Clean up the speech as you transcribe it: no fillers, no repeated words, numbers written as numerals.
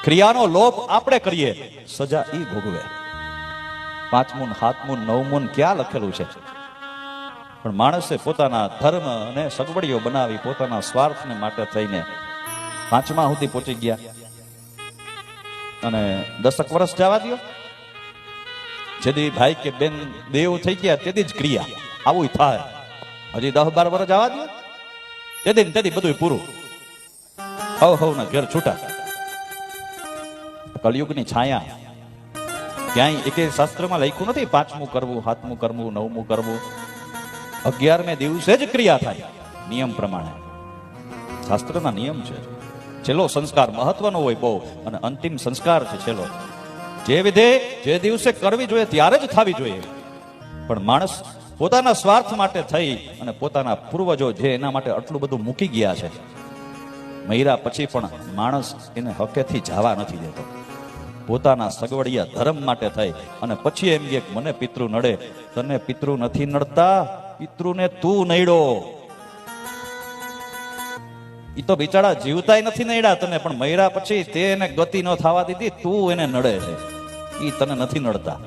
ક્રિયાનો લોભ આપણે કરીએ, સજા ઈ ભોગવે. 5મું 7મું 9મું ક્યાં લખેલું છે? પણ માણસે પોતાના ધર્મ અને સગવડીઓ બનાવી પોતાના સ્વાર્થને માટે થઈને 5મા સુધી પહોંચી ગયા. અને 10 વર્ષ જવા દો, જેથી ભાઈ કે બેન દેવ થઈ ગયા તેથી જ ક્રિયા આવું થાય. હજી 10-12 વર્ષ જવા દો, તેથી બધું પૂરું. હવ ના ઘેર છૂટા. કળિયુગની છાયા. ક્યાંય એકે શાસ્ત્રમાં લખ્યું નથી 5મું કરવું, 7મું કરવું, 9મું કરવું. 11મે દિવસે જ ક્રિયા થાય નિયમ પ્રમાણે. શાસ્ત્રના નિયમ છે. છેલ્લો સંસ્કાર મહત્વનો હોય બહુ, અને અંતિમ સંસ્કાર છે છેલ્લો. જે વિધે જે દિવસે કરવી જોઈએ ત્યારે જ થવી જોઈએ. પણ માણસ પોતાના સ્વાર્થ માટે થઈ અને પોતાના પૂર્વજો જે એના માટે આટલું બધું મૂકી ગયા છે, મહિરા પછી પણ માણસ એને હકેથી જવા નથી દેતો. પોતાના સગવડિયા ધર્મ માટે થઈ અને પછી એમ કે મને પિતૃ નડે. તને પિતૃ નથી નડતા, પિતૃને તું નડ્યો. ઈ તો બિચારા જીવતાય નથી નડ્યા તને, પણ મહિરા પછી તે એને ગતિ ન થવા દીધી, તું એને નડે છે. ઈ તને નથી નડતા.